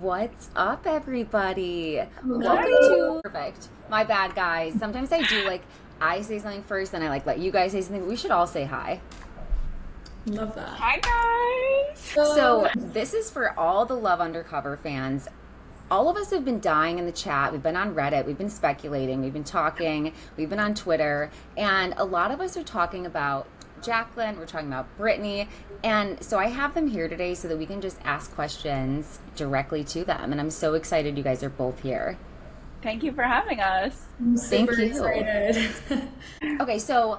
What's up, everybody? Welcome Hi. to Perfect. My bad, guys. Sometimes I do I say something first, then I let you guys say something. We should all say hi. Love that. Hi guys. So, So this is for all the Love Undercover fans. All of us have been dying in the chat. We've been on Reddit. We've been speculating. We've been talking. We've been on Twitter, and a lot of us are talking about Jacklyn. We're talking about Brittany. And so I have them here today so that we can just ask questions directly to them. And I'm so excited you guys are both here. Thank you for having us. I'm Thank super you. excited. Okay, so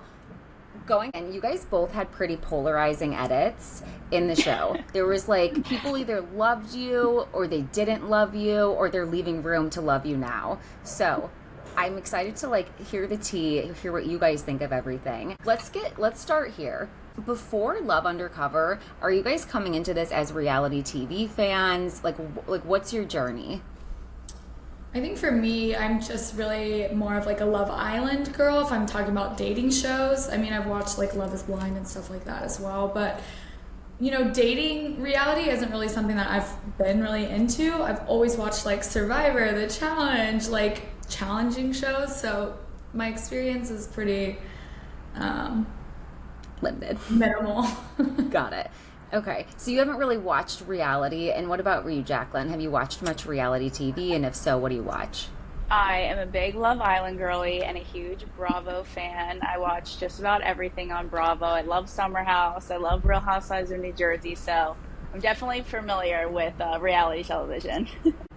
going and you guys both had pretty polarizing edits in the show. There was people either loved you or they didn't love you or they're leaving room to love you now. So I'm excited to hear the tea, hear what you guys think of everything. Let's start here. Before Love Undercover, are you guys coming into this as reality TV fans? Like what's your journey? I think for me, I'm just really more of like a Love Island girl if I'm talking about dating shows. I mean, I've watched like Love is Blind and stuff like that as well, but dating reality isn't really something that I've been really into. I've always watched like Survivor, The Challenge, like challenging shows, so my experience is pretty um, Limited. minimal. Got it. Okay, so you haven't really watched reality, and what about you, Jacqueline? Have you watched much reality TV, and if so, what do you watch? I am a big Love Island girly and a huge Bravo fan. I watch just about everything on Bravo. I love Summer House. I love Real Housewives of New Jersey. So I'm definitely familiar with reality television.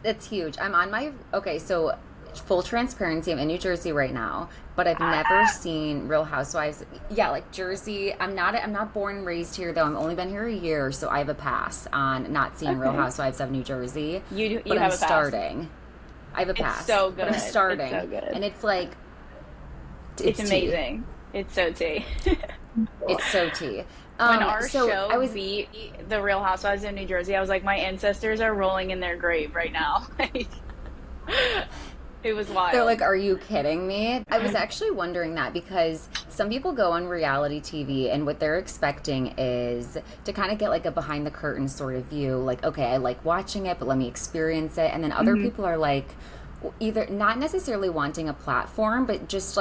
That's huge. I'm on my okay. So full transparency, I'm in New Jersey right now, but I've never seen Real Housewives. Yeah, like Jersey. I'm not born and raised here though. I've only been here a year, so I have a pass on not seeing Real Okay. Housewives of New Jersey. You But I'm have a pass. starting. I have a It's pass, so but good. I'm starting, It's so good. and It's it's tea. amazing. It's so tea. It's so tea. When our So I show was beat the Real Housewives of New Jersey, I was like, my ancestors are rolling in their grave right now. Like, it was They're wild. like, are you kidding me? I was actually wondering that because some people go on reality TV and what they're expecting is to kind of get like a behind the curtain sort of view. Like, okay, I like watching it, but let me experience it. And then other Hmm. people are like, either not necessarily wanting a platform, but just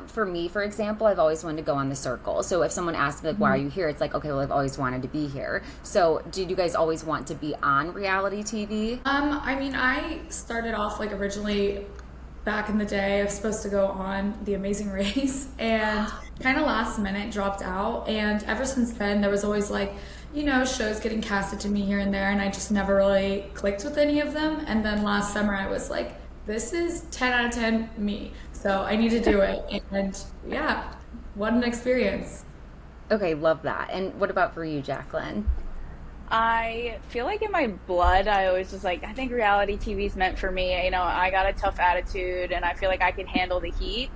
for me, for example, I've always wanted to go on the circle. So if someone asks me like, why are you here? It's like, okay, well, I've always wanted to be here. So did you guys always want to be on reality TV? I mean, I started off like originally back in the day. I was supposed to go on The Amazing Race and kind of last minute dropped out. And ever since then, there was always like, shows getting casted to me here and there, and I just never really clicked with any of them. And then last summer, I was like, this is 10 out of 10 me. So I need to do it. And yeah, what an experience. Okay, love that. And what about for you, Jacqueline? I feel like in my blood, I always was like, I think reality TV is meant for me. You know, I got a tough attitude, and I feel like I can handle the heat.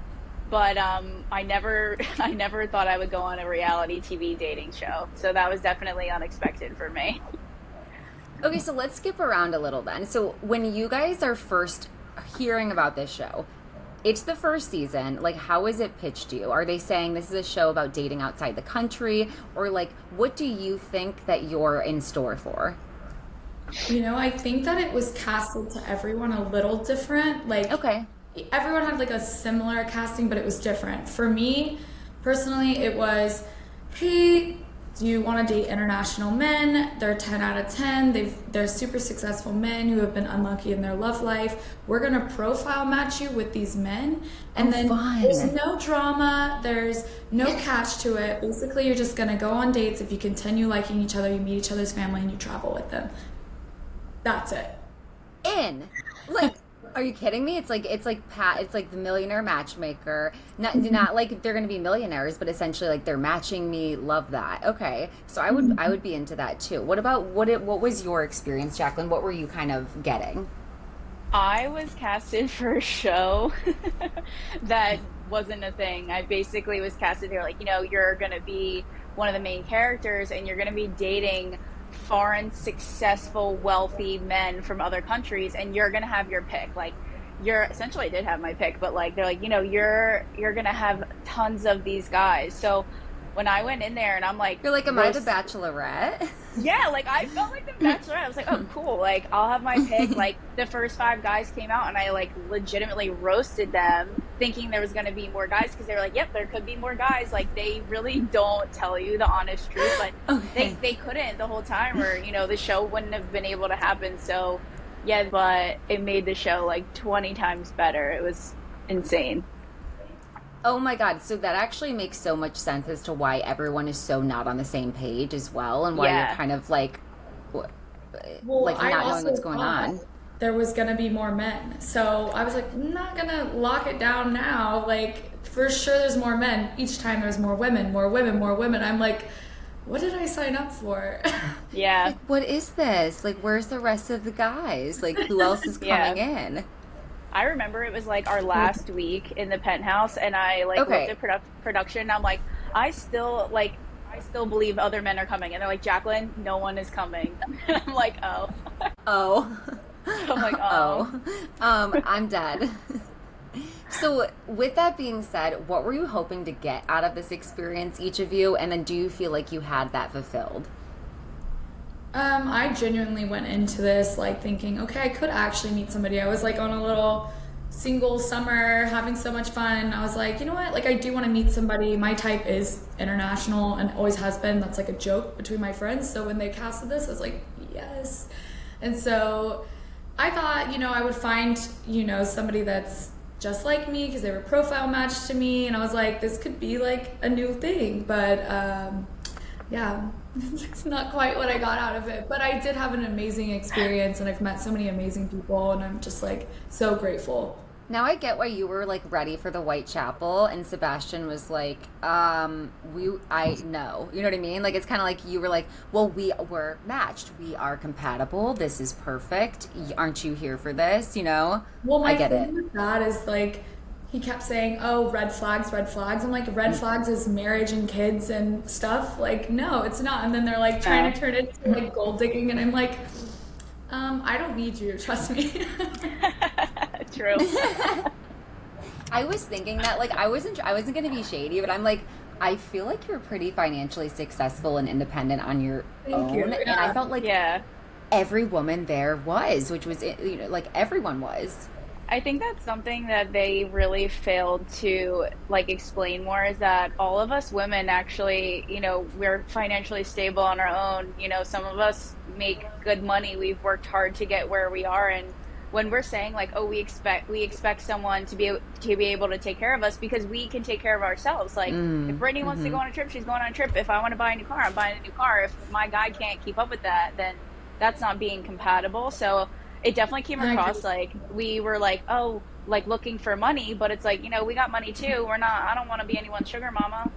But I never, I never thought I would go on a reality TV dating show. So that was definitely unexpected for me. Okay, so let's skip around a little then. So when you guys are first hearing about this show, it's the first season. Like, how is it pitched to you? Are they saying this is a show about dating outside the country? Or, like, what do you think that you're in store for? I think that it was casted to everyone a little different. Like, Okay. everyone had like a similar casting, but it was different. For me, personally, it was, hey, do you want to date international men? They're 10 out of 10. They're super successful men who have been unlucky in their love life. We're going to profile match you with these men. Oh, And then there's fun. no drama. There's no catch to it. Basically, you're just going to go on dates. If you continue liking each other, you meet each other's family and you travel with them. That's it. In. Like, are you kidding me? It's like the millionaire matchmaker. Not like they're going to be millionaires, but essentially like they're matching me. Love that. Okay. So I would be into that too. What about what was your experience, Jacqueline? What were you kind of getting? I was casted for a show that wasn't a thing. I basically was casted here, like, you're going to be one of the main characters and you're going to be dating foreign, successful, wealthy men from other countries, and you're going to have your pick. Like, you're essentially, I did have my pick, but like, they're like, you're going to have tons of these guys. So when I went in there and I'm like, You're like, am I the Bachelorette? yeah, like I felt like the Bachelorette. I was like, oh, cool. Like I'll have my pick. Like the first 5 guys came out, and I like legitimately roasted them, thinking there was going to be more guys because they were like, yep, there could be more guys. Like they really don't tell you the honest truth, but they couldn't the whole time, or the show wouldn't have been able to happen. So yeah, but it made the show like 20 times better. It was insane. Oh my God. So that actually makes so much sense as to why everyone is so not on the same page as well, and why you're kind of like, well, like not knowing what's going on. There was going to be more men. So I was like, I'm not going to lock it down now. Like, for sure there's more men. Each time there's more women, more women, more women. I'm like, what did I sign up for? Yeah. Like, what is this? Like, where's the rest of the guys? Like, who else is coming in? I remember it was like our last week in the penthouse, and I like looked at production, and I'm like, I still believe other men are coming, and they're like, Jacklyn, no one is coming. And I'm like, oh. I'm like, oh. I'm dead. So with that being said, what were you hoping to get out of this experience, each of you, and then do you feel like you had that fulfilled? I genuinely went into this like thinking, okay, I could actually meet somebody. I was like on a little single summer, having so much fun. I was like, you know what? Like, I do want to meet somebody. My type is international and always has been. That's like a joke between my friends. So when they casted this, I was like, yes. And so I thought, I would find, somebody that's just like me because they were profile matched to me. And I was like, this could be like a new thing. But yeah, it's not quite what I got out of it. But I did have an amazing experience, and I've met so many amazing people, and I'm just like so grateful. Now I get why you were like ready for the Whitechapel, and Sebastian was like, I know. You know what I mean? Like, it's kind of like you were like, well, we were matched. We are compatible. This is perfect. Aren't you here for this? Well, I get it. With that is like, he kept saying, oh, red flags, red flags. I'm like, red flags is marriage and kids and stuff. Like, no, it's not. And then they're like trying to turn it to like gold digging. And I'm like, I don't need you. Trust me. True. I was thinking that, like, I wasn't going to be shady, but I'm like, I feel like you're pretty financially successful and independent on your own. Thank you. And I felt like every woman there was, which was, like everyone was. I think that's something that they really failed to like explain more, is that all of us women actually, we're financially stable on our own. Some of us make good money. We've worked hard to get where we are. And when we're saying like, oh, we expect someone to be able to take care of us because we can take care of ourselves. Like if Brittany wants to go on a trip, she's going on a trip. If I want to buy a new car, I'm buying a new car. If my guy can't keep up with that, then that's not being compatible. So it definitely came across like we were like, oh, like looking for money, but it's like, we got money too. I don't want to be anyone's sugar mama.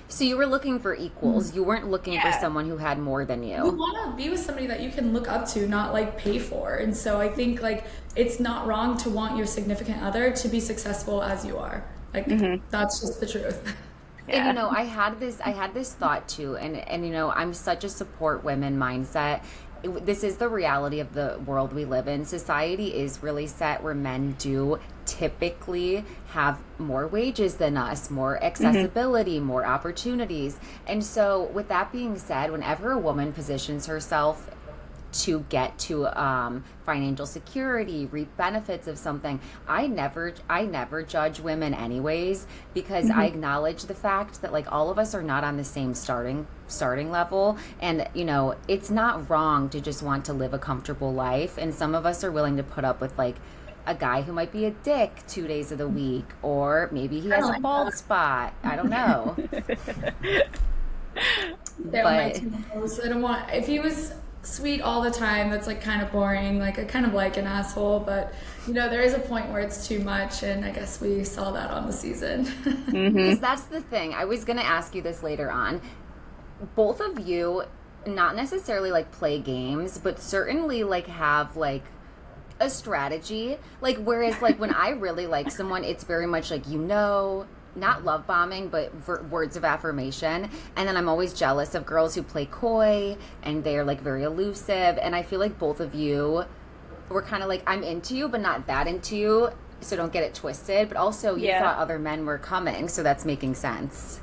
So you were looking for equals. You weren't looking for someone who had more than you. You want to be with somebody that you can look up to, not like pay for. And so I think like it's not wrong to want your significant other to be successful as you are. Like that's just the truth. Yeah. And I had this thought too, and I'm such a support women mindset. This is the reality of the world we live in. Society is really set where men do typically have more wages than us, more accessibility, more opportunities. And so with that being said, whenever a woman positions herself to get to financial security, reap benefits of something, I never judge women anyways, because I acknowledge the fact that like all of us are not on the same starting level, and it's not wrong to just want to live a comfortable life, and some of us are willing to put up with like a guy who might be a dick 2 days of the week, or maybe he has a bald spot. I don't know. But I don't want, if he was sweet all the time, that's like kind of boring. Like I kind of like an asshole, but there is a point where it's too much, and I guess we saw that on the season. Because that's the thing. I was gonna ask you this later on. Both of you, not necessarily like play games, but certainly like have like a strategy. Like whereas like when I really like someone, it's very much like not love bombing, but words of affirmation. And then I'm always jealous of girls who play coy and they're like very elusive. And I feel like both of you were kind of like, I'm into you, but not that into you. So don't get it twisted. But also you thought other men were coming. So that's making sense.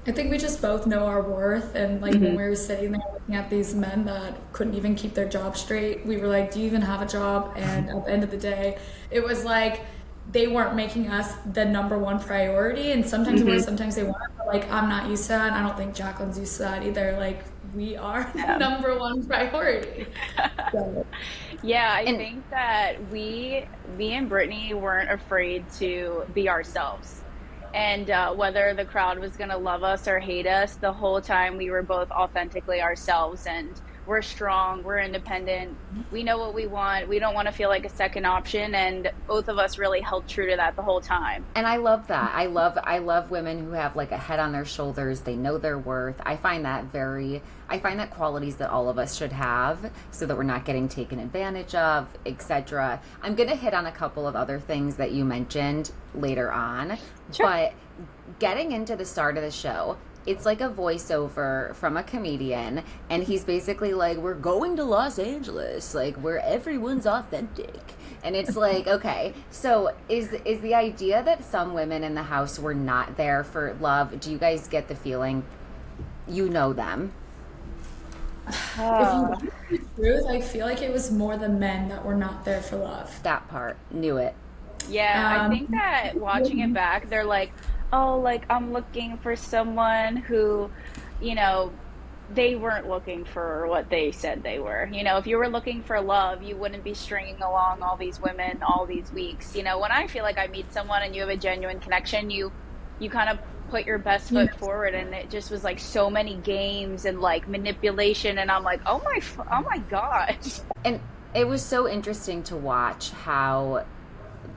I think we just both know our worth. And like when we were sitting there looking at these men that couldn't even keep their job straight, we were like, do you even have a job? And at the end of the day, it was like they weren't making us the number one priority. And sometimes we were, sometimes they weren't. But like, I'm not used to that. And I don't think Jacqueline's used to that either. Like, we are the number one priority. So, Yeah, I And think that me and Brittany weren't afraid to be ourselves. And whether the crowd was going to love us or hate us, the whole time we were both authentically ourselves. And we're strong, we're independent, we know what we want, we don't want to feel like a second option. And both of us really held true to that the whole time. And I love that. I love women who have like a head on their shoulders. They know their worth. I find that qualities that all of us should have so that we're not getting taken advantage of, etc. I'm going to hit on a couple of other things that you mentioned later on, Sure. but getting into the start of the show, it's like a voiceover from a comedian, and he's basically like, we're going to Los Angeles, like where everyone's authentic. And it's like, okay, so is the idea that some women in the house were not there for love? Do you guys get the feeling you know them? if you want the truth, I feel like it was more the men that were not there for love. That part, knew it. Yeah, I think Um, that watching it back, they're like, oh, like I'm looking for someone who, you know, they weren't looking for what they said they were. If you were looking for love, you wouldn't be stringing along all these women all these weeks. When I feel like I meet someone and you have a genuine connection, you kind of put your best you know, foot forward, and it just was like so many games and like manipulation, and I'm like, oh my gosh. And it was so interesting to watch how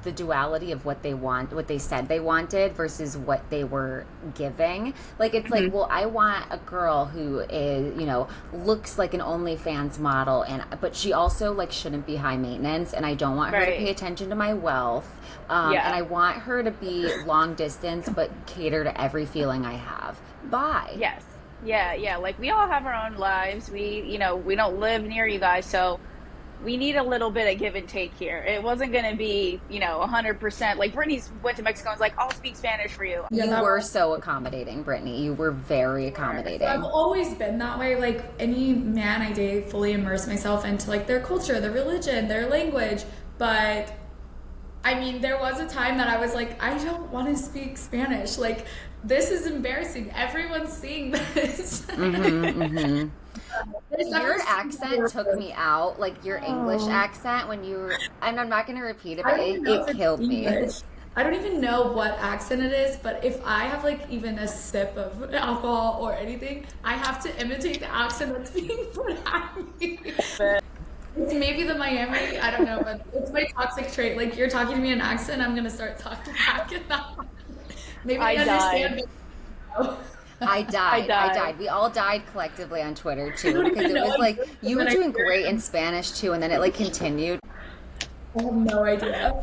the duality of what they said they wanted versus what they were giving. Like, it's like, well, I want a girl who is, looks like an OnlyFans model, but she also like shouldn't be high maintenance, and I don't want her to pay Right. attention to my wealth. And Yeah. I want her to be long distance, but cater to every feeling I have. Bye. Yes. Yeah, yeah. Like we all have our own lives. We don't live near you guys, so we need a little bit of give and take here. It wasn't going to be, 100%. Like Brittany's went to Mexico and was like, I'll speak Spanish for you. yeah, You that were so accommodating, Brittany. You were very So I've accommodating. always been that way. Like any man I date, fully immerse myself into like their culture, their religion, their language. But I mean, there was a time that I was like, I don't want to speak Spanish. Like, this is embarrassing. Everyone's seeing this. There's Your never accent took me out, like your English Oh, accent when you were, and I'm not going to repeat it, I but don't it, even know it if it's killed me. English. I don't even know what accent it is, but if I have like even a sip of alcohol or anything, I have to imitate the accent that's being put at me. But It's maybe the Miami, I don't know, but it's my toxic trait. Like you're talking to me in an accent, I'm gonna start talking back in that. Maybe I they understand died. me. now. I I died. I died. died. We all died collectively on Twitter I too, don't because even it know was if like this is you were an doing great in experience. Spanish too, and then it like continued. I have no idea.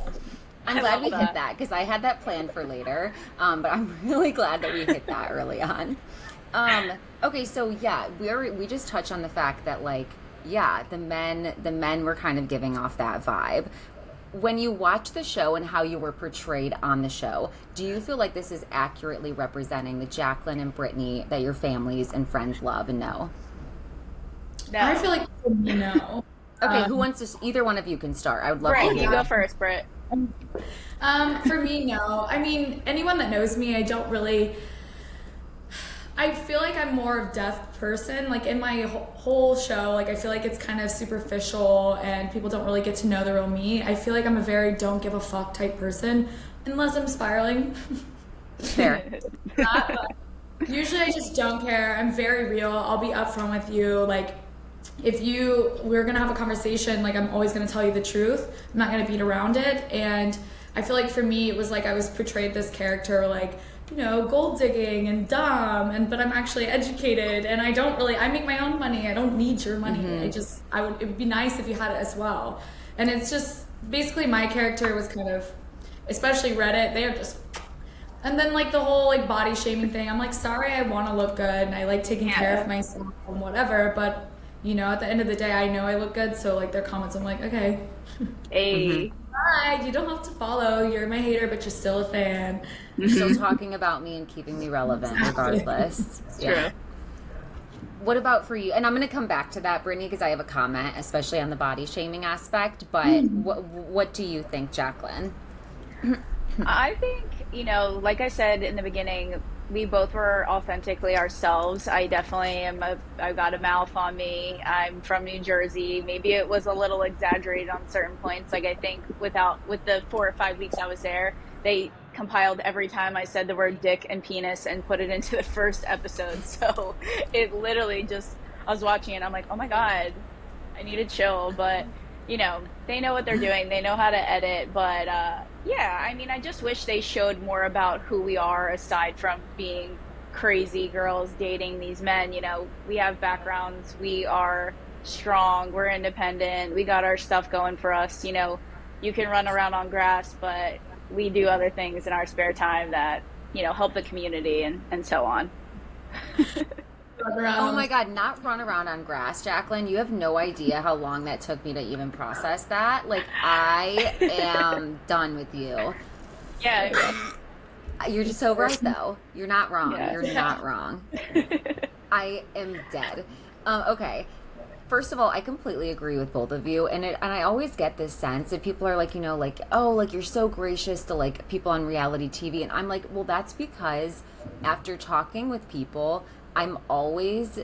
I'm I glad love we hit that. that because I had that planned for later, but I'm really glad that we hit that early on. Okay, so yeah, we just touched on the fact that like, yeah, the men were kind of giving off that vibe. When you watch the show and how you were portrayed on the show, do you feel like this is accurately representing the Jacqueline and Brittany that your families and friends love and know? I No. feel like you know. Okay, who Um, wants to? Either one of you can start. I would love to Britt, you hear. go first, Britt. for me, no. I mean, anyone that knows me, I don't really. I feel like I'm more of depth person. Like in my whole show, like I feel like it's kind of superficial and people don't really get to know the real me. I feel like I'm a very don't give a fuck type person, unless I'm spiraling. Fair. Not, but usually I just don't care. I'm very real. I'll be upfront with you. Like if we're gonna have a conversation, like I'm always gonna tell you the truth. I'm not gonna beat around it. And I feel like for me, it was like I was portrayed this character like, gold digging and dumb, but I'm actually educated and I make my own money. I don't need your money. It would be nice if you had it as well. And it's just basically my character was kind of, especially Reddit, they're just, and then like the whole like body shaming thing. I'm like, sorry, I want to look good and I like taking care Yeah. of myself and whatever, but you know, at the end of the day, I know I look good, so like their comments, I'm like, okay, A. bye. You don't have to follow. You're my hater, but you're still a fan. Still talking about me and keeping me relevant regardless. True. What about for you? And I'm going to come back to that, Brittany, because I have a comment, especially on the body shaming aspect. But what do you think, Jacklyn? I think, you know, like I said in the beginning, we both were authentically ourselves. I definitely I've got a mouth on me. I'm from New Jersey. Maybe it was a little exaggerated on certain points. Like I think with the 4 or 5 weeks I was there, they compiled every time I said the word dick and penis and put it into the first episode. So it literally just, I was watching it and I'm like, oh my God, I need to chill. But, you know, they know what they're doing. They know how to edit. But yeah, I mean, I just wish they showed more about who we are aside from being crazy girls dating these men. You know, we have backgrounds. We are strong. We're independent. We got our stuff going for us. You know, you can run around on grass, but we do other things in our spare time that, you know, help the community and so on. Oh my God, not run around on grass, Jacklyn. You have no idea how long that took me to even process that. Like, I am done with you. Yeah. You're just so right, though. You're not wrong. Yeah. You're not wrong. I am dead. Okay. First of all, I completely agree with both of you, and I always get this sense that people are like, you know, like, oh, like you're so gracious to like people on reality TV, and I'm like, well, that's because after talking with people, I'm always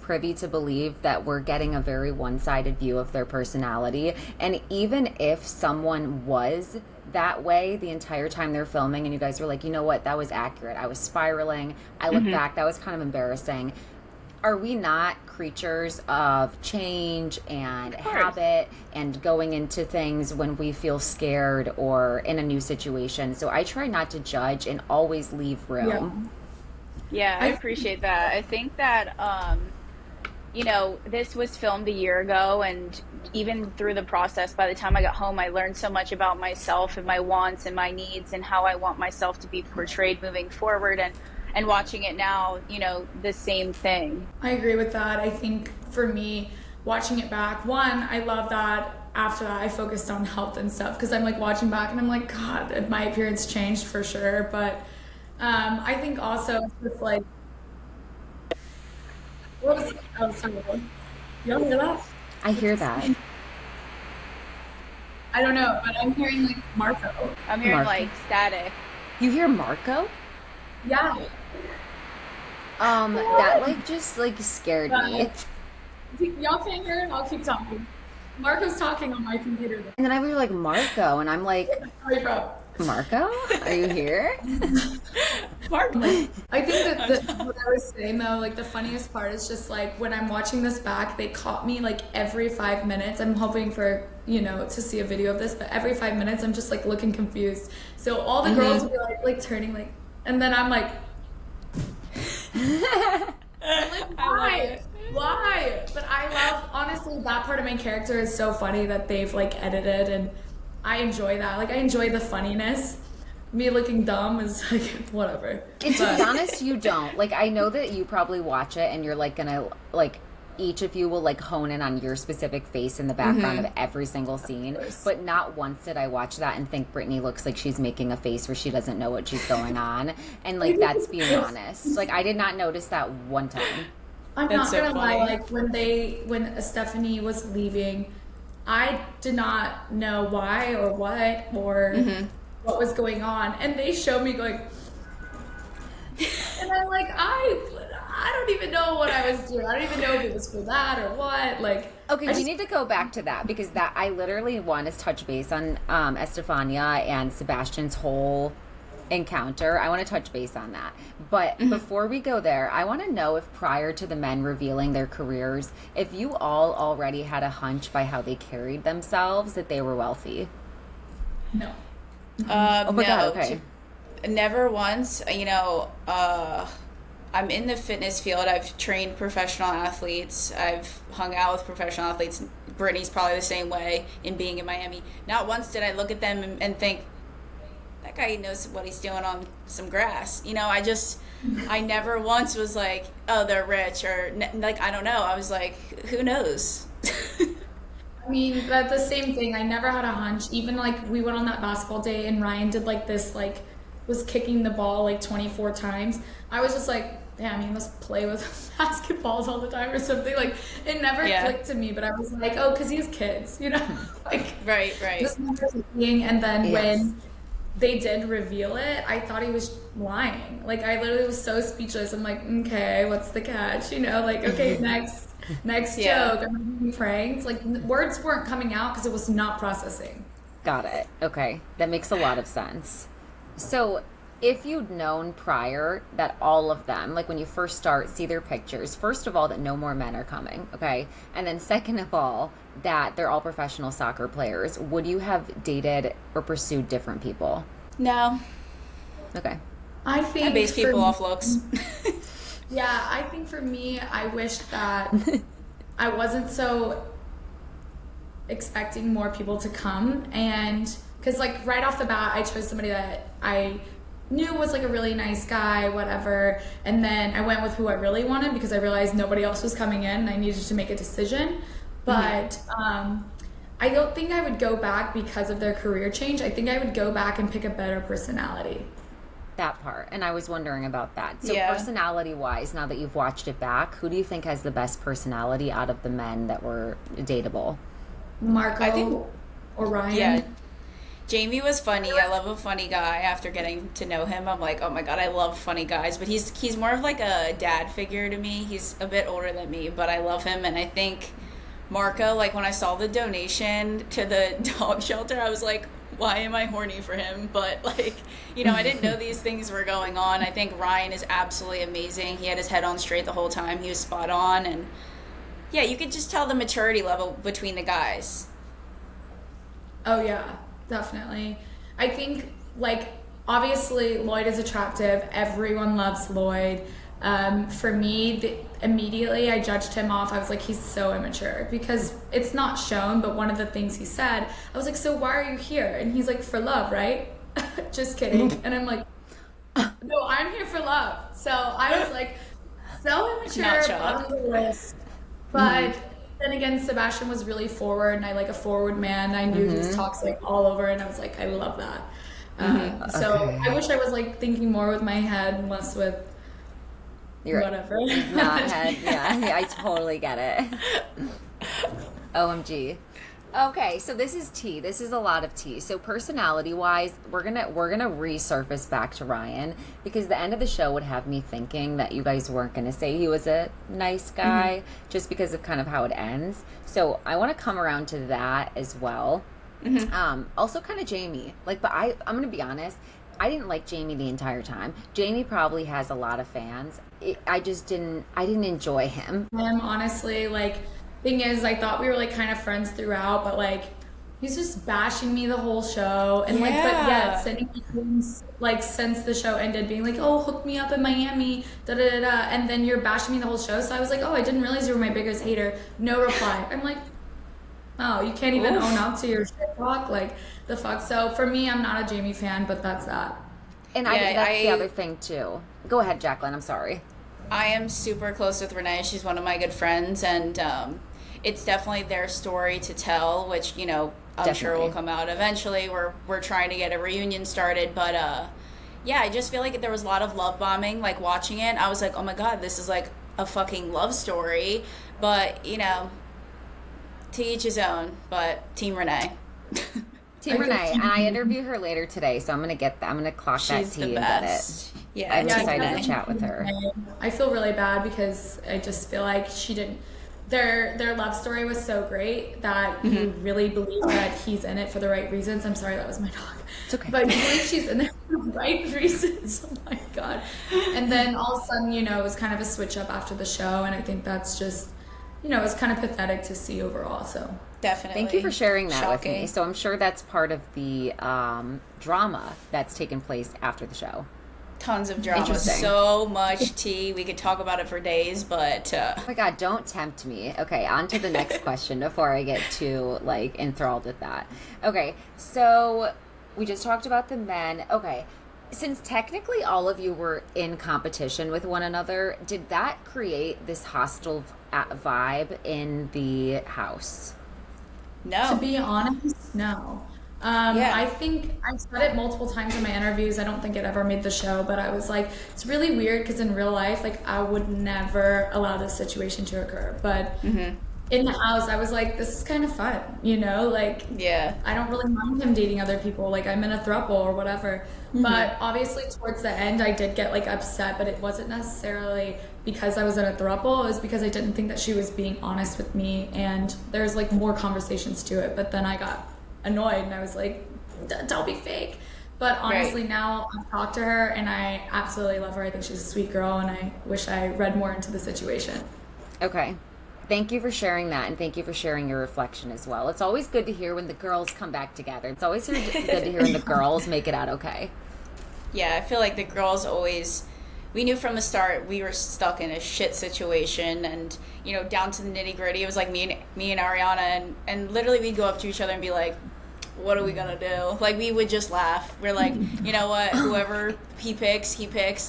privy to believe that we're getting a very one-sided view of their personality, and even if someone was that way the entire time they're filming, and you guys were like, you know what, that was accurate. I was spiraling. I look back, that was kind of embarrassing. Are we not creatures of change and habit and going into things when we feel scared or in a new situation? So I try not to judge and always leave room. Yeah, I appreciate that. I think that, you know, this was filmed a year ago, and even through the process, by the time I got home, I learned so much about myself and my wants and my needs and how I want myself to be portrayed moving forward. And watching it now, you know, the same thing. I agree with that. I think for me, watching it back, one, I love that after that I focused on health and stuff, because I'm like watching back and I'm like, God, my appearance changed for sure. But I think also it's just like, oh, sorry. Y'all hear that? I hear that. I don't know, but I'm hearing like Marco. I'm hearing Marco. like static. You hear Marco? Yeah. That like just like scared me. Y'all can't hear it? I'll keep talking. Marco's talking on my computer. And then I was like, Marco, and I'm like, Sorry, bro. Marco, are you here? Marco. I think that what I was saying though, like the funniest part is just like when I'm watching this back, they caught me like every 5 minutes. I'm hoping for, you know, to see a video of this, but every 5 minutes I'm just like looking confused. So all the girls will be like turning like, and then I'm like, why? Why? But I love, honestly, that part of my character is so funny that they've like edited, and I enjoy that. Like I enjoy the funniness. Me looking dumb is like whatever. And to be honest, you don't. Like I know that you probably watch it and you're like gonna like each of you will like hone in on your specific face in the background of every single scene. But not once did I watch that and think Brittany looks like she's making a face where she doesn't know what she's going on. And like that's being honest. Like I did not notice that one time. I'm not gonna lie, like when Stephanie was leaving, I did not know why or what or what was going on. And they showed me going, and I'm like, I don't even know what I was doing. I don't even know if it was for that or what. Like, okay, we need to go back to that because that I literally want to touch base on Estefania and Sebastian's whole encounter. I want to touch base on that. But before we go there, I want to know if prior to the men revealing their careers, if you all already had a hunch by how they carried themselves that they were wealthy. No. Oh my God, okay. Never once. You know, I'm in the fitness field. I've trained professional athletes. I've hung out with professional athletes. Brittany's probably the same way in being in Miami. Not once did I look at them and think, that guy knows what he's doing on some grass. I never once was like, oh, they're rich, or like, I don't know. I was like, who knows? I mean, that's the same thing. I never had a hunch. Even like we went on that basketball day and Ryan did like this, like was kicking the ball like 24 times. I was just like, damn, he must play with basketballs all the time or something. Like it never clicked to me, but I was like, oh, because he has kids, like right. This and then when they did reveal it, I thought he was lying. Like I literally was so speechless. I'm like, okay, what's the catch? Like, okay, next joke. I'm being pranked. Like words weren't coming out because it was not processing. Got it. Okay, that makes a lot of sense. So if you'd known prior that all of them, like when you first start, see their pictures, first of all, that no more men are coming, okay? And then second of all, that they're all professional soccer players, would you have dated or pursued different people? No. Okay. I think I base people off looks. Yeah, I think for me, I wish that I wasn't so expecting more people to come. And because like right off the bat, I chose somebody that I knew was like a really nice guy, whatever. And then I went with who I really wanted because I realized nobody else was coming in and I needed to make a decision. But I don't think I would go back because of their career change. I think I would go back and pick a better personality. That part. And I was wondering about that. So personality-wise, now that you've watched it back, who do you think has the best personality out of the men that were dateable? Marco, I think, or Ryan? Yeah. Jamie was funny. I love a funny guy. After getting to know him, I'm like, oh my God, I love funny guys. But he's more of like a dad figure to me. He's a bit older than me, but I love him. And I think Marco, like when I saw the donation to the dog shelter, I was like, why am I horny for him? But like, I didn't know these things were going on. I think Ryan is absolutely amazing. He had his head on straight the whole time. He was spot on. And yeah, you could just tell the maturity level between the guys. Oh yeah, definitely. I think like, obviously Lloyd is attractive. Everyone loves Lloyd. For me, immediately I judged him off. I was like, he's so immature because it's not shown, but one of the things he said, I was like, so why are you here? And he's like, for love, right? Just kidding. And I'm like, no, I'm here for love. So I was like, so immature on the list. But then again, Sebastian was really forward and I like a forward man. I knew he was toxic all over and I was like, I love that. So I wish I was like thinking more with my head and less with whatever. Not head. Yeah, I totally get it. OMG. Okay, so this is tea. This is a lot of tea. So personality-wise, we're gonna resurface back to Ryan because the end of the show would have me thinking that you guys weren't gonna say he was a nice guy just because of kind of how it ends. So I want to come around to that as well. Also, kind of Jamie. Like, but I'm gonna be honest. I didn't like Jamie the entire time. Jamie probably has a lot of fans. I didn't enjoy him. Honestly, like, thing is, I thought we were like kind of friends throughout, but like, he's just bashing me the whole show. And like, but yeah, sending me things like since the show ended, being like, oh, hook me up in Miami, da da da da. And then you're bashing me the whole show. So I was like, oh, I didn't realize you were my biggest hater. No reply. I'm like, oh, you can't even own up to your shit talk? Like, the fuck? So for me, I'm not a Jamie fan, but that's that. And that's the other thing too. Go ahead, Jacklyn. I'm sorry. I am super close with Renee. She's one of my good friends, and it's definitely their story to tell, which I'm sure will come out eventually. We're trying to get a reunion started, but yeah, I just feel like there was a lot of love bombing. Like watching it, I was like, oh my God, this is like a fucking love story. But to each his own. But Team Renee. Team Renee, and I interview her later today, so I'm gonna clock that tea and get it. Yeah, I'm excited to chat with her. I feel really bad because I just feel like she didn't. Their love story was so great that you really believe that he's in it for the right reasons. I'm sorry, that was my dog. It's okay. But you believe she's in there for the right reasons. Oh my God. And then all of a sudden, it was kind of a switch up after the show, and I think that's just, it's kind of pathetic to see overall. So definitely. Thank you for sharing that with me. So I'm sure that's part of the drama that's taken place after the show. Tons of drama, so much tea. We could talk about it for days, but oh my God, don't tempt me. Okay, on to the next question before I get too enthralled with that. Okay, so we just talked about the men. Okay. Since technically all of you were in competition with one another, did that create this hostile vibe in the house? To No. be honest, no. Yeah. I think I said it multiple times in my interviews. I don't think it ever made the show, but I was like, it's really weird because in real life, like, I would never allow this situation to occur. But in the house, I was like, this is kind of fun, Like, Yeah. I don't really mind him dating other people. Like, I'm in a throuple or whatever. But obviously, towards the end, I did get like upset, but it wasn't necessarily because I was in a throuple. It was because I didn't think that she was being honest with me, and there's like more conversations to it. But then I got annoyed, and I was like, "Don't be fake." But honestly, Right. now I've talked to her, and I absolutely love her. I think she's a sweet girl, and I wish I read more into the situation. Okay. Thank you for sharing that, and thank you for sharing your reflection as well. It's always good to hear when the girls come back together. It's always good to hear when the girls make it out okay. Yeah, I feel like the girls always, we knew from the start we were stuck in a shit situation, and down to the nitty gritty. It was like me and Ariana, and literally we'd go up to each other and be like, what are we gonna do? Like, we would just laugh. We're like, you know what, whoever he picks,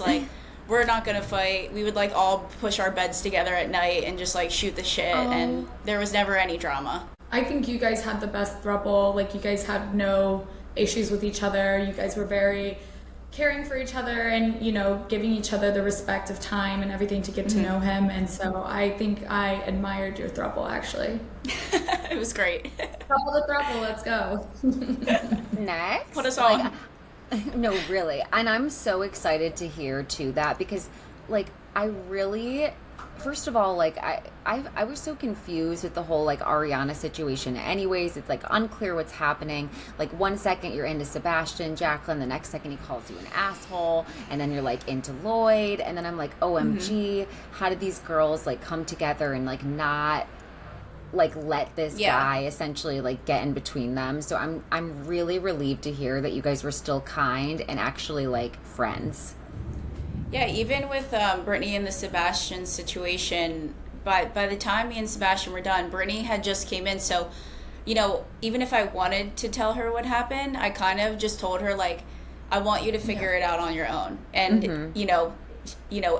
like, we're not gonna fight. We would like all push our beds together at night and just like shoot the shit, and there was never any drama. I think you guys had the best throuple. Like, you guys had no issues with each other. You guys were very caring for each other and, giving each other the respect of time and everything to get to know him. And so I think I admired your throuple, actually. It was great. Couple the throuple, let's go. Next. Put us on. No, really. And I'm so excited to hear too that because like I really first of all, like I was so confused with the whole like Ariana situation. Anyways, it's like unclear what's happening. Like 1 second you're into Sebastian, Jacklyn, the next second he calls you an asshole, and then you're like into Lloyd, and then I'm like, OMG, how did these girls like come together and like not like let this guy essentially like get in between them. So I'm really relieved to hear that you guys were still kind and actually like friends. Yeah, even with Brittany and the Sebastian situation, by the time me and Sebastian were done, Brittany had just came in. So, even if I wanted to tell her what happened, I kind of just told her, like, I want you to figure it out on your own. And,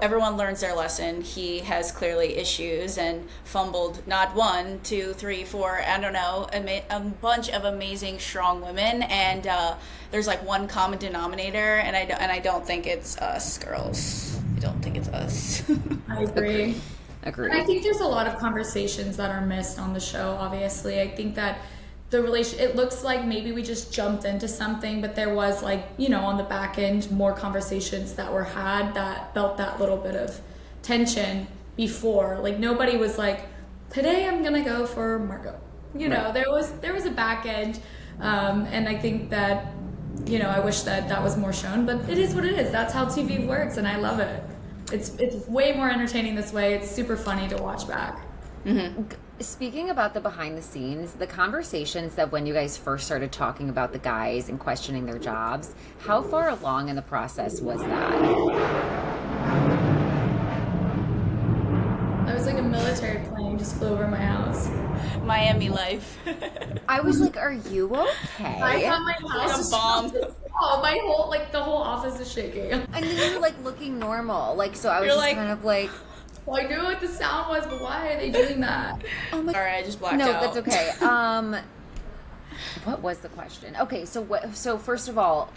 everyone learns their lesson. He has clearly issues and fumbled not 1, 2, 3, 4, I don't know, a bunch of amazing, strong women. And there's like one common denominator, and I don't think it's us girls. I don't think it's us. I agree. Agreed. I think there's a lot of conversations that are missed on the show, obviously. I think that it looks like maybe we just jumped into something, but there was like, on the back end, more conversations that were had that felt that little bit of tension before. Like, nobody was like, today I'm gonna go for Marco. Right. There was a back end, and I think that, I wish that was more shown, but it is what it is. That's how TV works, and I love it. It's way more entertaining this way. It's super funny to watch back. Speaking about the behind the scenes, the conversations that when you guys first started talking about the guys and questioning their jobs, how far along in the process was that? I was like a military plane just flew over my house. Miami life. I was like, are you I okay? thought my house Like a was bomb. Oh, the whole office is shaking. And then you were like looking normal. Like, so I was You're just like- kind of like, Well, I knew what the sound was, but why are they doing that? oh my Sorry, I just blacked No, out. that's okay. What was the question? Okay, so first of all,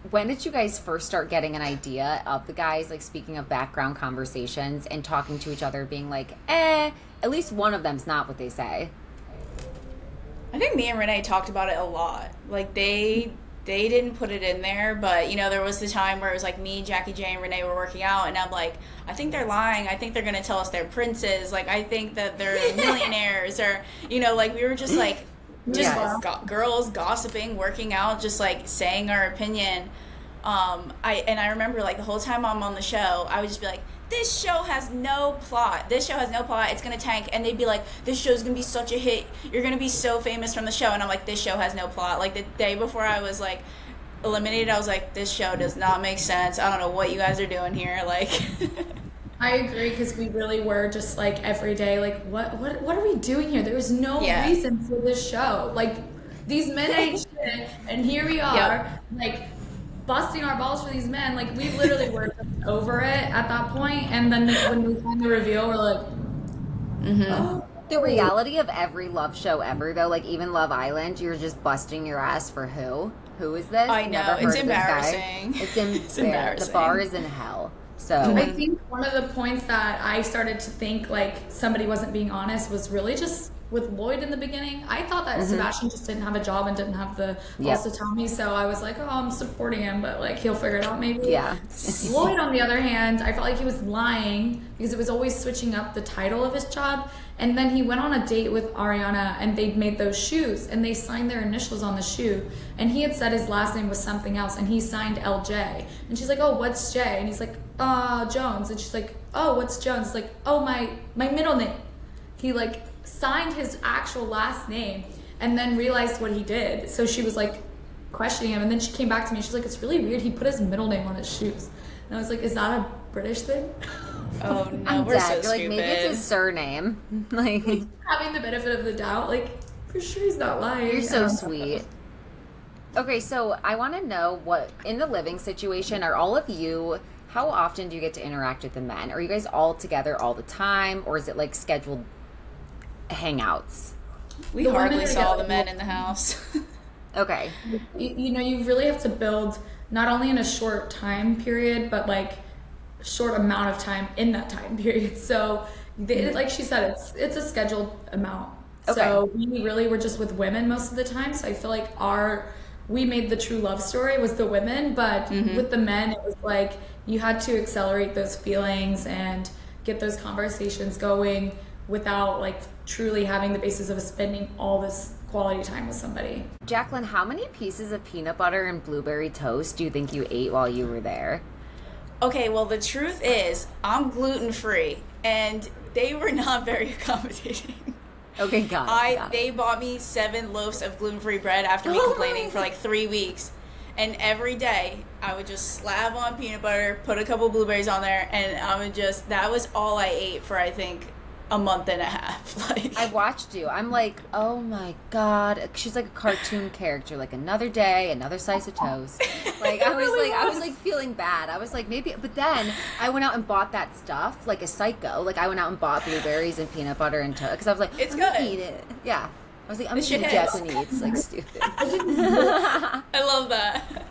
when did you guys first start getting an idea of the guys, like speaking of background conversations and talking to each other, being like, at least one of them's not what they say? I think me and Renee talked about it a lot. Like, they didn't put it in there, but there was the time where it was like me, Jackie J, and Renee were working out, and I'm like, I think they're lying. I think they're gonna tell us they're princes. Like, I think that they're millionaires, or like we were just like Yes. girls gossiping, working out, just like saying our opinion. I remember like the whole time I'm on the show, I would just be like, this show has no plot. This show has no plot. It's going to tank. And they'd be like, this show's going to be such a hit. You're going to be so famous from the show. And I'm like, this show has no plot. Like, the day before I was like eliminated, I was like, this show does not make sense. I don't know what you guys are doing here. Like, I agree, because we really were just like every day, like, what are we doing here? There was no Yeah. reason for this show. Like, these men ain't shit, and here we are, like busting our balls for these men. Like we literally were just over it at that point, and then when we find the reveal, we're like, oh. The reality of every love show ever, though, like even Love Island, you're just busting your ass for who? Who is this? I know, Never heard it's of this guy. embarrassing. It's embarrassing. The bar is in hell. So I think one of the points that I started to think like somebody wasn't being honest was really just with Lloyd in the beginning. I thought that Sebastian just didn't have a job and didn't have the balls to tell me, so I was like, oh, I'm supporting him, but like he'll figure it out maybe. Yeah. Lloyd, on the other hand, I felt like he was lying because it was always switching up the title of his job. And then he went on a date with Ariana and they'd made those shoes and they signed their initials on the shoe. And he had said his last name was something else and he signed LJ. And she's like, oh, what's J? And he's like, Jones. And she's like, oh, what's Jones? It's like, oh, my middle name. He like signed his actual last name and then realized what he did. So she was like questioning him. And then she came back to me. She's like, it's really weird. He put his middle name on his shoes. And I was like, is that a British thing? Oh no, I'm we're dead. so You're like, stupid. maybe it's his surname. Like Having the benefit of the doubt, like for sure he's not lying. you're so sweet. Okay, so I want to know what in the living situation are all of you. How often do you get to interact with the men? Are you guys all together all the time, or is it like scheduled hangouts? We The women hardly are saw together. the men in the house. Okay. You know, you really have to build not only in a short time period, but like short amount of time in that time period. So like she said, it's a scheduled amount. Okay. So we really were just with women most of the time. So I feel like we made the true love story was the women, but with the men, it was like you had to accelerate those feelings and get those conversations going without like truly having the basis of spending all this quality time with somebody. Jacklyn, how many pieces of peanut butter and blueberry toast do you think you ate while you were there? Okay, well, the truth is, I'm gluten-free, and they were not very accommodating. Okay, got it. They bought me 7 loaves of gluten-free bread after me complaining for like 3 weeks. And every day, I would just slab on peanut butter, put a couple blueberries on there, and that was all I ate for, I think, a month and a half. Like, I watched you. I'm like, oh my god. She's like a cartoon character. Like another day, another slice of toast. Like I was like feeling bad. I was like maybe, but then I went out and bought that stuff like a psycho. Like I went out and bought blueberries and peanut butter and toast because I was like, It's I'm gonna good. eat it. Yeah. I was like, I'm This gonna eat shit hits. Japanese. Like stupid. I love that.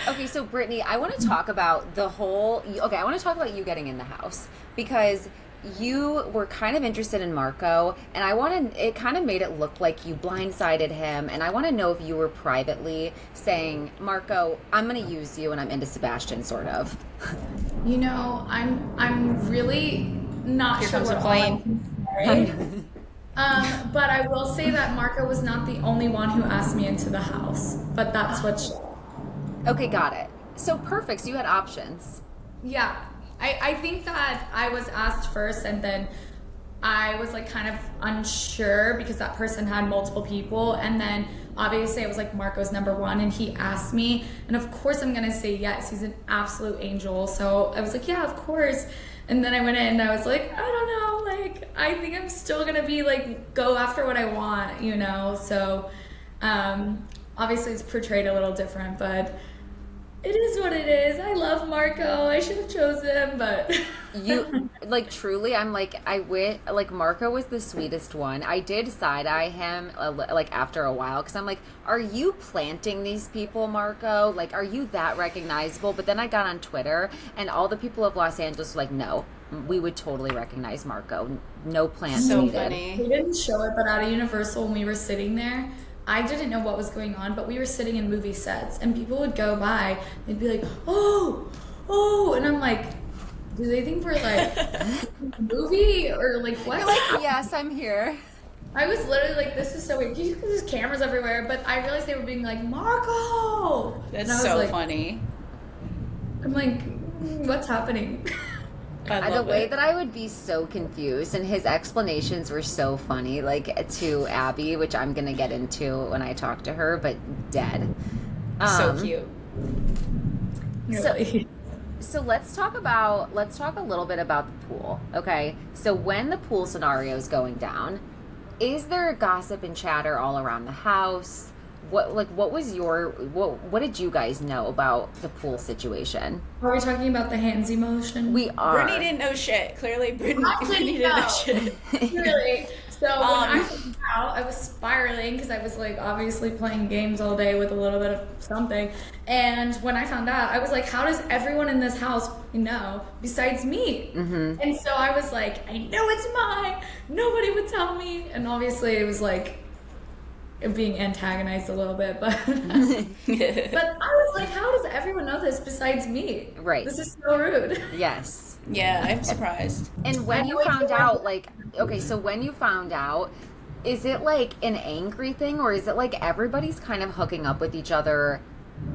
Okay, so Brittany, I want to talk about I want to talk about you getting in the house because you were kind of interested in Marco, and it kind of made it look like you blindsided him, and I want to know if you were privately saying, Marco, I'm going to use you and I'm into Sebastian, sort of. You know, I'm really not Here sure comes what the all I plane. can say. But I will say that Marco was not the only one who asked me into the house. But that's what. Okay, got it. So perfect. So you had options. Yeah, I think that I was asked first, and then I was like kind of unsure because that person had multiple people, and then obviously I was like Marco's number one, and he asked me, and of course I'm gonna say yes. He's an absolute angel, so I was like, yeah, of course. And then I went in and I was like, I don't know, like I think I'm still gonna be like go after what I want, you know. So obviously it's portrayed a little different, but it is what it is. I love Marco. I should have chosen him, but You like truly, I'm like like Marco was the sweetest one. I did side eye him like after a while because I'm like, are you planting these people, Marco? Like, are you that recognizable? But then I got on Twitter and all the people of Los Angeles were like, no, we would totally recognize Marco. No plants So needed. funny. we didn't show it, but at Universal when we were sitting there, I didn't know what was going on, but we were sitting in movie sets and people would go by, they'd be like, oh, and I'm like, do they think we're like a movie or like what? You're like, yes, I'm here. I was literally like, this is so weird. There's cameras everywhere, but I realized they were being like, Marco! And I That's was so like, funny. I'm like, what's happening? I The love way it. that I would be so confused, and his explanations were so funny, like to Abby, which I'm gonna get into when I talk to her, but dead. So cute. Really? So let's talk a little bit about the pool. Okay, so when the pool scenario is going down, is there gossip and chatter all around the house? What did you guys know about the pool situation? Are we talking about the hands emotion? We are. Brittany didn't know shit. Clearly, Brittany didn't know shit. Really. So when I found out, I was spiraling because I was like obviously playing games all day with a little bit of something. And when I found out, I was like, how does everyone in this house know besides me? Mm-hmm. And so I was like, I know it's mine. Nobody would tell me. And obviously it was like being antagonized a little bit, but but I was like, how does everyone know this besides me? Right. This is so rude. Yes. Yeah, I'm surprised. And when you found out, like, okay, so when you found out, is it like an angry thing, or is it like everybody's kind of hooking up with each other,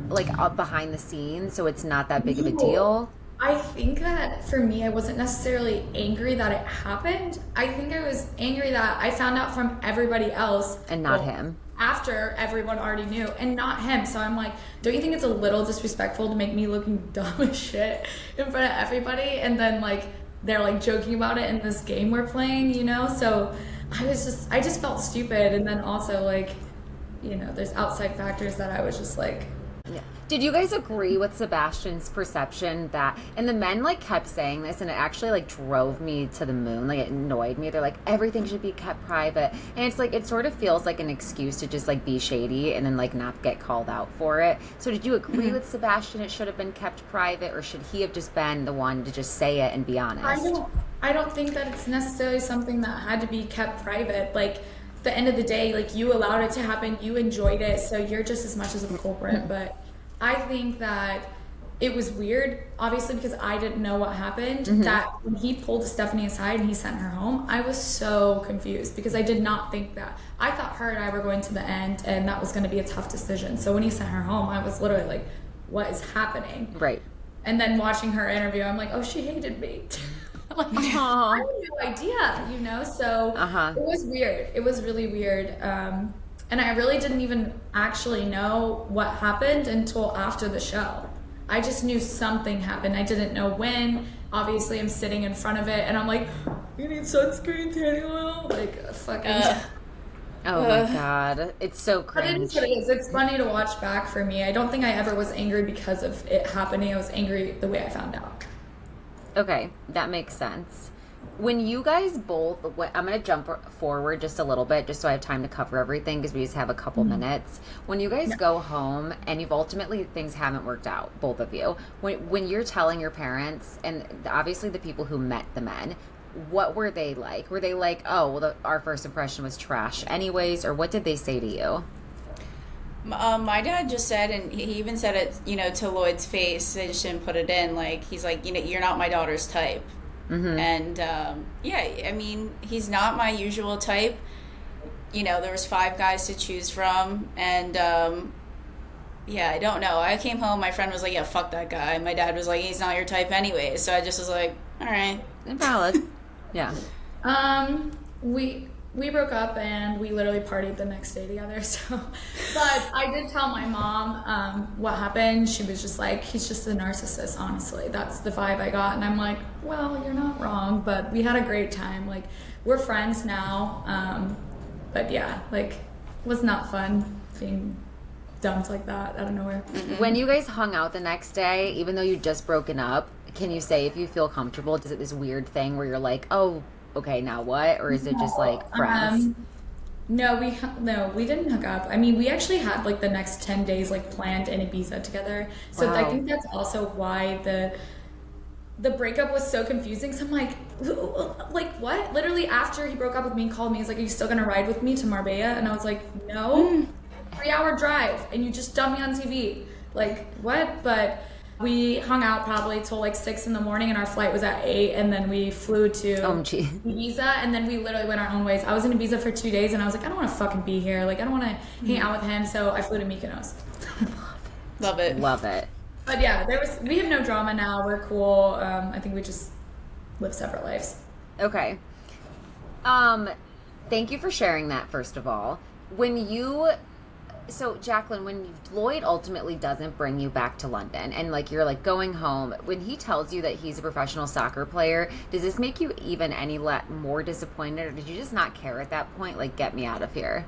like up behind the scenes, so it's not that big of a deal? I think that for me, I wasn't necessarily angry that it happened. I think I was angry that I found out from everybody else. And not him. After everyone already knew, and not him. So I'm like, don't you think it's a little disrespectful to make me looking dumb as shit in front of everybody? And then like, they're like joking about it in this game we're playing, you know? So I just felt stupid. And then also like, you know, there's outside factors that I was just like, yeah. Did you guys agree with Sebastian's perception that, and the men like kept saying this, and it actually like drove me to the moon, like it annoyed me. They're like, everything should be kept private, and it's like, it sort of feels like an excuse to just like be shady and then like not get called out for it. So did you agree with Sebastian it should have been kept private, or should he have just been the one to just say it and be honest? I don't think that it's necessarily something that had to be kept private. Like, at the end of the day, like, you allowed it to happen, you enjoyed it, so you're just as much as a culprit. But I think that it was weird, obviously, because I didn't know what happened, that when he pulled Stephanie aside and he sent her home, I was so confused because I did not think that. I thought her and I were going to the end, and that was going to be a tough decision. So when he sent her home, I was literally like, what is happening? Right. And then watching her interview, I'm like, oh, she hated me. Like, I had no idea, you know? So it was weird. It was really weird. And I really didn't even actually know what happened until after the show. I just knew something happened. I didn't know when. Obviously, I'm sitting in front of it, and I'm like, you need sunscreen, tanning oil? Like, fucking... Oh my God. It's so cringe. But it is what it is. It's funny to watch back for me. I don't think I ever was angry because of it happening. I was angry the way I found out. Okay, that makes sense. When you guys both, I'm going to jump forward just a little bit just so I have time to cover everything because we just have a couple minutes. When you guys go home and you've ultimately, things haven't worked out, both of you, when you're telling your parents, and obviously the people who met the men, what were they like? Were they like, oh, well, our first impression was trash anyways, or what did they say to you? My dad just said, and he even said it, you know, to Lloyd's face. They just didn't put it in. Like, he's like, you know, you're not my daughter's type. And yeah, I mean, he's not my usual type. You know, there was 5 guys to choose from, and yeah, I don't know. I came home, my friend was like, yeah, fuck that guy. My dad was like, he's not your type anyway. So I just was like, all right, valid. Yeah. We broke up and we literally partied the next day together. So, but I did tell my mom what happened. She was just like, he's just a narcissist, honestly. That's the vibe I got. And I'm like, well, you're not wrong, but we had a great time. Like, we're friends now. But yeah, like, it was not fun being dumped like that out of nowhere. When you guys hung out the next day, even though you'd just broken up, can you say if you feel comfortable? Is it this weird thing where you're like, oh, okay, now what? Or is it just like friends? No, we didn't hook up. I mean, we actually had like the next 10 days like planned in Ibiza together. So Wow. I think that's also why the breakup was so confusing. So I'm like what? Literally after he broke up with me and called me, he's like, are you still gonna ride with me to Marbella? And I was like, no. 3-hour drive and you just dumped me on TV. Like, what? But we hung out probably till like 6 in the morning and our flight was at 8 and then we flew to Ibiza and then we literally went our own ways. I was in Ibiza for 2 days and I was like, I don't want to fucking be here. Like, I don't want to hang out with him. So I flew to Mykonos. love it. Love it. But yeah, we have no drama now. We're cool. I think we just live separate lives. Okay. Thank you for sharing that, first of all. When you So, Jacklyn, when Lloyd ultimately doesn't bring you back to London and like you're like going home, when he tells you that he's a professional soccer player, does this make you even any more disappointed, or did you just not care at that point? Like, get me out of here.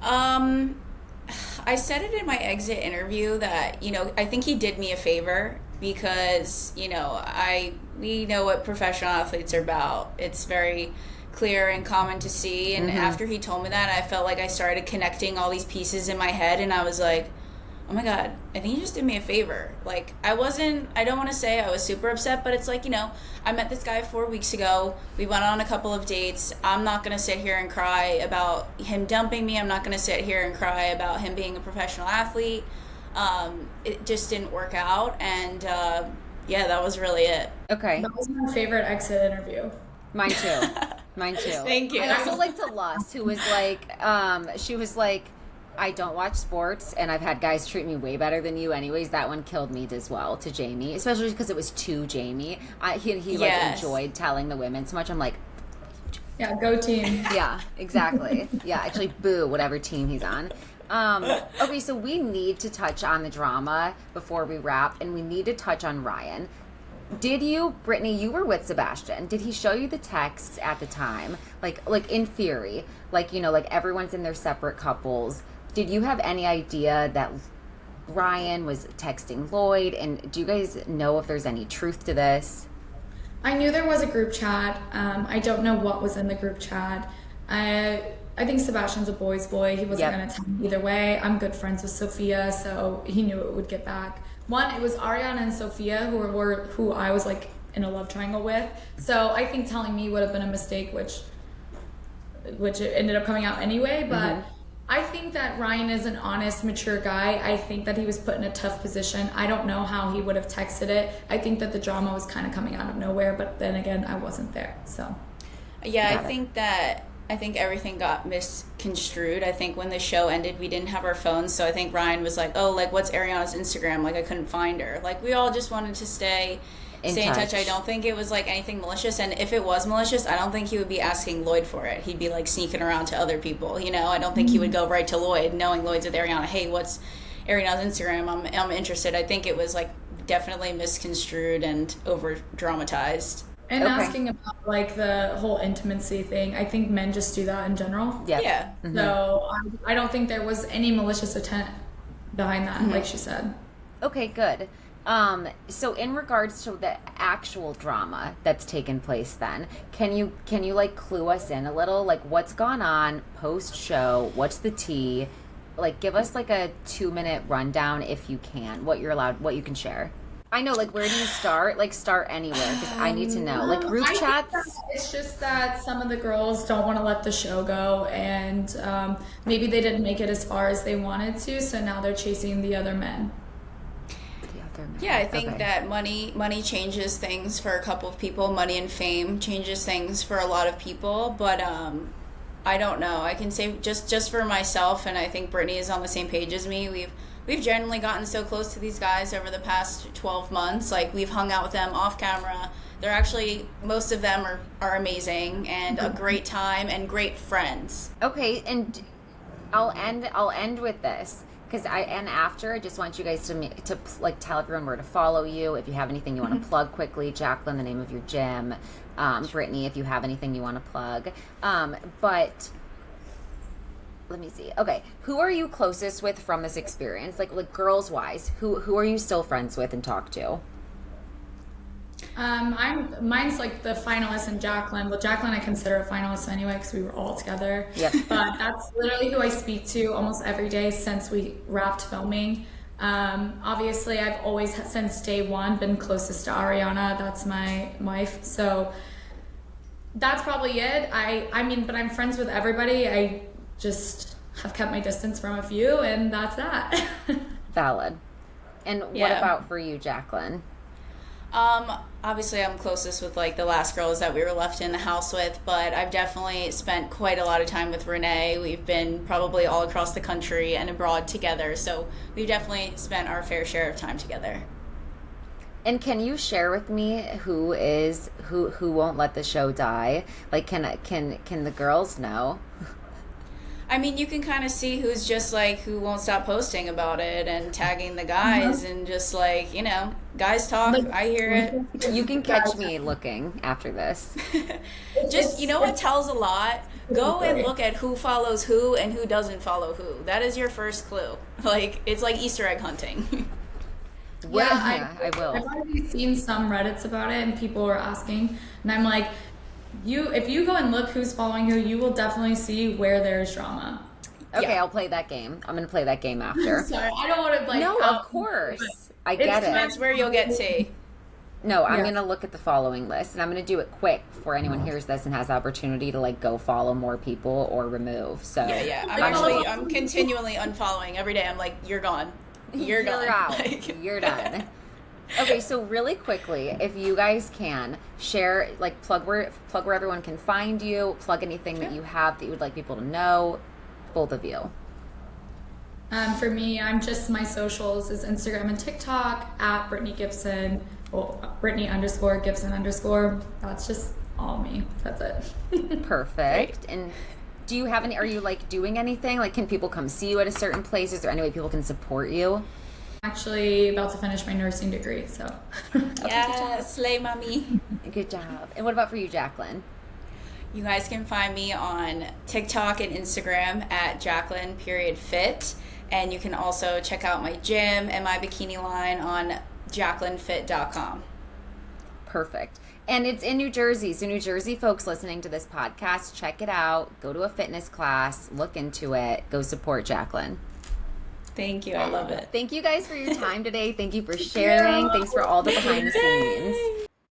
I said it in my exit interview that, I think he did me a favor because, we know what professional athletes are about. It's very clear and common to see. And after he told me that, I felt like I started connecting all these pieces in my head, and I was like, oh my God, I think he just did me a favor. Like, I don't want to say I was super upset, but it's like, I met this guy 4 weeks ago. We went on a couple of dates. I'm not going to sit here and cry about him dumping me. I'm not going to sit here and cry about him being a professional athlete. It just didn't work out. And yeah, that was really it. Okay. That was my favorite exit interview. Mine too. Mine too. Thank you. I also liked Lust, who was like, she was like, I don't watch sports, and I've had guys treat me way better than you anyways. That one killed me as well, to Jamie, especially because it was to Jamie. He like enjoyed telling the women so much. I'm like, yeah, go team. Yeah, exactly. Yeah, actually, boo whatever team he's on. Okay, so we need to touch on the drama before we wrap, and we need to touch on Ryan. Did you, Brittany, you were with Sebastian. Did he show you the texts at the time? Like in theory, like everyone's in their separate couples. Did you have any idea that Ryan was texting Lloyd? And do you guys know if there's any truth to this? I knew there was a group chat. I don't know what was in the group chat. I think Sebastian's a boy's boy. He wasn't going to tell me either way. I'm good friends with Sophia, so he knew it would get back. One, it was Ariana and Sophia who I was like in a love triangle with. So I think telling me would have been a mistake, which it ended up coming out anyway. But I think that Ryan is an honest, mature guy. I think that he was put in a tough position. I don't know how he would have texted it. I think that the drama was kind of coming out of nowhere, but then again, I wasn't there. So yeah, I think everything got misconstrued. I think when the show ended, we didn't have our phones, so I think Ryan was like, oh, like, what's Ariana's Instagram? Like, I couldn't find her. Like, we all just wanted to stay in touch. I don't think it was, like, anything malicious, and if it was malicious, I don't think he would be asking Lloyd for it. He'd be, like, sneaking around to other people, I don't think he would go right to Lloyd, knowing Lloyd's with Ariana. Hey, what's Ariana's Instagram? I'm interested. I think it was, like, definitely misconstrued and over-dramatized. And asking about like the whole intimacy thing, I think men just do that in general. Yeah. So I don't think there was any malicious intent behind that, like she said. Okay, good. So in regards to the actual drama that's taken place then, can you like clue us in a little? Like, what's gone on post-show? What's the tea? Like, give us like a 2-minute rundown if you can, what you can share. I know, like, where do you start? Like, start anywhere, because I need to know. Like, group chats? It's just that some of the girls don't want to let the show go, and maybe they didn't make it as far as they wanted to, so now they're chasing the other men. Yeah, I think that money changes things for a couple of people. Money and fame changes things for a lot of people, but I don't know. I can say just for myself, and I think Brittany is on the same page as me, We've generally gotten so close to these guys over the past 12 months. Like, we've hung out with them off camera. They're actually, most of them are amazing and a great time and great friends. Okay, and I'll end with this, because after I just want you guys to like tell everyone where to follow you. If you have anything you want to plug quickly, Jacklyn, the name of your gym, Brittany, if you have anything you want to plug, but. Let me see. Okay, who are you closest with from this experience? Like girls wise, who are you still friends with and talk to? Mine's like the finalist and Jacklyn. Well, Jacklyn I consider a finalist anyway because we were all together. Yep. But that's literally who I speak to almost every day since we wrapped filming. Obviously, I've always since day one been closest to Ariana. That's my wife. So that's probably it. I mean, but I'm friends with everybody. I just have kept my distance from a few, and that's that. Valid. And what about for you, Jacklyn? Obviously I'm closest with like the last girls that we were left in the house with, but I've definitely spent quite a lot of time with Renee. We've been probably all across the country and abroad together, so we've definitely spent our fair share of time together. And can you share with me who won't let the show die? Like, can the girls know? I mean, you can kind of see who's just like, who won't stop posting about it and tagging the guys and just like, you know, guys talk. I hear it. You can catch me looking after this. Just, you know what tells a lot? Go and look at who follows who and who doesn't follow who. That is your first clue. Like, it's like Easter egg hunting. Yeah, I will. I've already seen some Reddits about it, and people were asking, and I'm like, if you go and look who's following who, you will definitely see where there's drama. Okay, Yeah. I'll play that game. I'm gonna play that game after. Sorry, I don't want to like. No, of course. I get it. That's where you'll get tea. No, I'm Yeah. gonna look at the following list, and I'm gonna do it quick before anyone hears this and has the opportunity to like go follow more people or remove. So Yeah. I'm continually unfollowing every day. I'm like, you're gone. You're gone. out. Like- You're done. Okay, so really quickly, if you guys can share, like, plug where everyone can find you, plug anything that you have that you would like people to know, both of you. For me, I'm just, my socials is Instagram and TikTok at Brittany Gibson, Brittany _ Gibson _ That's just all me. That's it. Perfect. And do you have are you like doing anything? Like, can people come see you at a certain place? Is there any way people can support you? Actually about to finish my nursing degree, so. Yeah, slay mommy. Good job. And what about for you, Jacklyn? You guys can find me on TikTok and Instagram at Jacklyn.fit. And you can also check out my gym and my bikini line on jacklynfit.com. Perfect. And it's in New Jersey. So New Jersey folks listening to this podcast, check it out. Go to a fitness class. Look into it. Go support Jacklyn. Thank you. I love it. Thank you guys for your time today. Thank you for sharing. Thanks for all the behind the scenes.